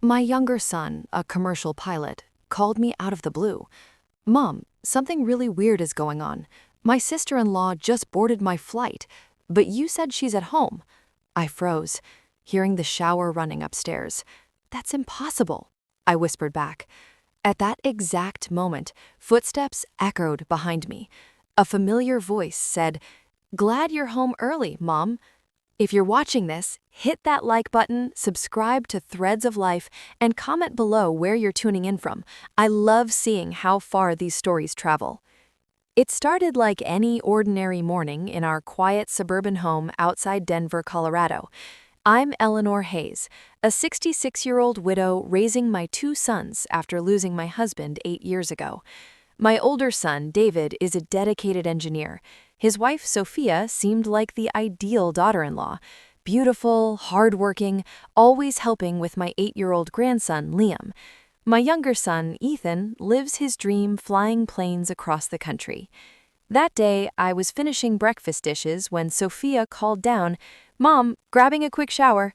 My younger son, a commercial pilot, called me out of the blue. "Mom, something really weird is going on. My sister-in-law just boarded my flight, but you said she's at home." I froze, hearing the shower running upstairs. "That's impossible," I whispered back. At that exact moment, footsteps echoed behind me. A familiar voice said, "Glad you're home early, Mom." If you're watching this, hit that like button, subscribe to Threads of Life, and comment below where you're tuning in from. I love seeing how far these stories travel. It started like any ordinary morning in our quiet suburban home outside Denver, Colorado. I'm Eleanor Hayes, a 66-year-old widow raising my two sons after losing my husband 8 years ago. My older son, David, is a dedicated engineer. His wife, Sophia, seemed like the ideal daughter-in-law. Beautiful, hardworking, always helping with my 8-year-old grandson, Liam. My younger son, Ethan, lives his dream flying planes across the country. That day, I was finishing breakfast dishes when Sophia called down, "Mom, grabbing a quick shower."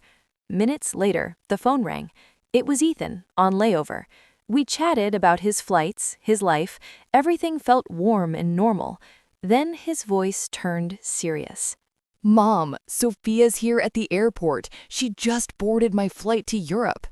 Minutes later, the phone rang. It was Ethan, on layover. We chatted about his flights, his life. Everything felt warm and normal. Then his voice turned serious. "Mom, Sophia's here at the airport. She just boarded my flight to Europe."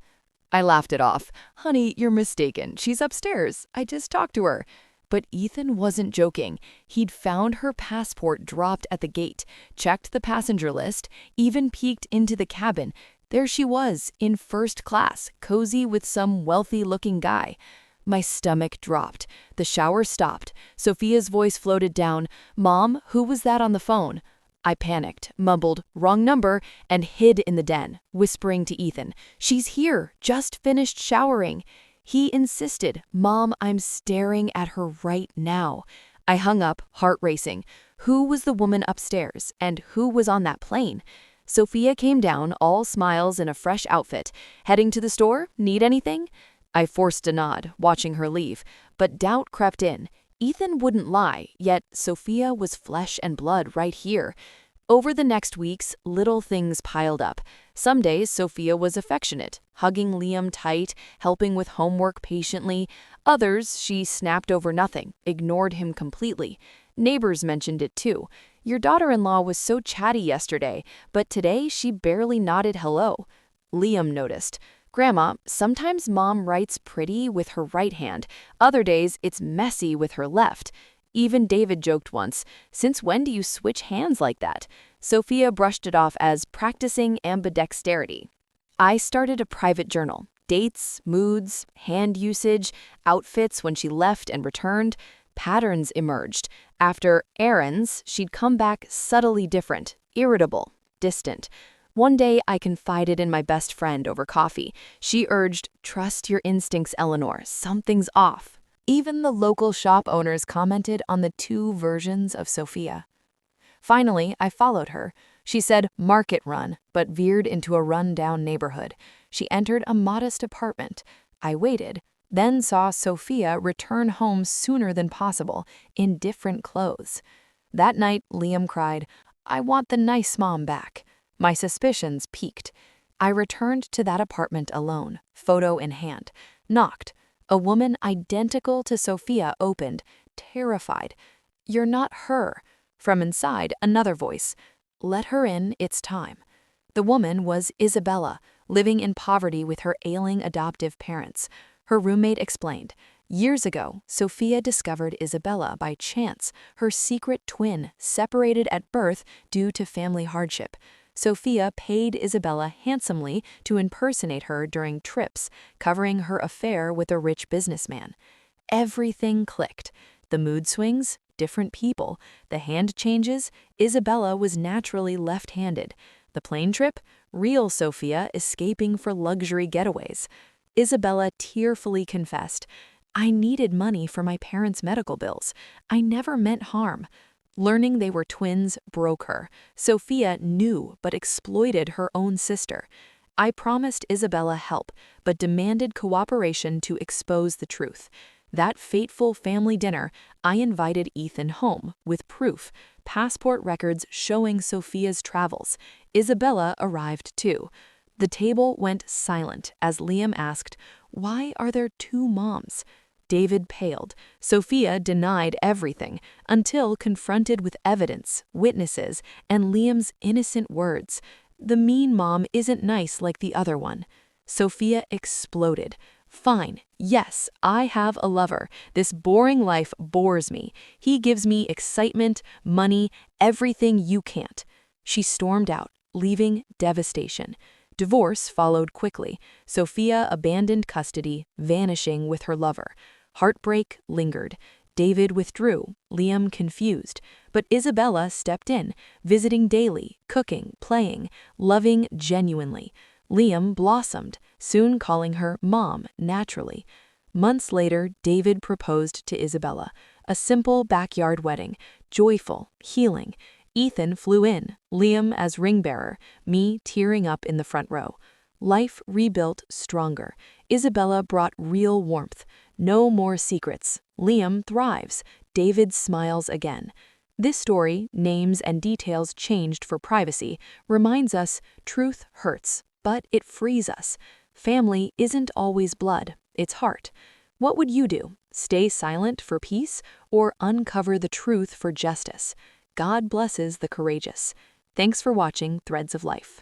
I laughed it off. "Honey, you're mistaken. She's upstairs. I just talked to her." But Ethan wasn't joking. He'd found her passport dropped at the gate, checked the passenger list, even peeked into the cabin. There she was, in first class, cozy with some wealthy-looking guy. My stomach dropped. The shower stopped. Sophia's voice floated down, "Mom, who was that on the phone?" I panicked, mumbled, "Wrong number," and hid in the den, whispering to Ethan, "She's here, just finished showering." He insisted, "Mom, I'm staring at her right now." I hung up, heart racing. Who was the woman upstairs, and who was on that plane? Sophia came down, all smiles in a fresh outfit. "Heading to the store? Need anything?" I forced a nod, watching her leave, but doubt crept in. Ethan wouldn't lie, yet Sophia was flesh and blood right here. Over the next weeks, little things piled up. Some days, Sophia was affectionate, hugging Liam tight, helping with homework patiently. Others, she snapped over nothing, ignored him completely. Neighbors mentioned it too. "Your daughter-in-law was so chatty yesterday, but today she barely nodded hello." Liam noticed. "Grandma, sometimes Mom writes pretty with her right hand. Other days, it's messy with her left." Even David joked once, "Since when do you switch hands like that?" Sophia brushed it off as practicing ambidexterity. I started a private journal. Dates, moods, hand usage, outfits when she left and returned. Patterns emerged. After errands, she'd come back subtly different, irritable, distant. One day, I confided in my best friend over coffee. She urged, "Trust your instincts, Eleanor. Something's off." Even the local shop owners commented on the two versions of Sophia. Finally, I followed her. She said market run, but veered into a run-down neighborhood. She entered a modest apartment. I waited, then saw Sophia return home sooner than possible, in different clothes. That night, Liam cried, "I want the nice mom back." My suspicions piqued. I returned to that apartment alone, photo in hand, knocked. A woman identical to Sophia opened, terrified. "You're not her." From inside, another voice. "Let her in, it's time." The woman was Isabella, living in poverty with her ailing adoptive parents. Her roommate explained, "Years ago, Sophia discovered Isabella by chance, her secret twin, separated at birth due to family hardship. Sophia paid Isabella handsomely to impersonate her during trips, covering her affair with a rich businessman." Everything clicked. The mood swings, different people, the hand changes. Isabella was naturally left-handed. The plane trip, real Sophia escaping for luxury getaways. Isabella tearfully confessed, "I needed money for my parents' medical bills. I never meant harm." Learning they were twins broke her. Sophia knew but exploited her own sister. I promised Isabella help, but demanded cooperation to expose the truth. That fateful family dinner, I invited Ethan home, with proof, passport records showing Sophia's travels. Isabella arrived too. The table went silent as Liam asked, "Why are there two moms?" David paled. Sophia denied everything until confronted with evidence, witnesses, and Liam's innocent words. "The mean mom isn't nice like the other one." Sophia exploded. "Fine. Yes, I have a lover. This boring life bores me. He gives me excitement, money, everything you can't." She stormed out, leaving devastation. Divorce followed quickly. Sophia abandoned custody, vanishing with her lover. Heartbreak lingered. David withdrew, Liam confused. But Isabella stepped in, visiting daily, cooking, playing, loving genuinely. Liam blossomed, soon calling her Mom naturally. Months later, David proposed to Isabella. A simple backyard wedding, joyful, healing. Ethan flew in, Liam as ring bearer, me tearing up in the front row. Life rebuilt stronger. Isabella brought real warmth. No more secrets. Liam thrives. David smiles again. This story, names and details changed for privacy, reminds us truth hurts, but it frees us. Family isn't always blood, it's heart. What would you do? Stay silent for peace or uncover the truth for justice? God blesses the courageous. Thanks for watching Threads of Life.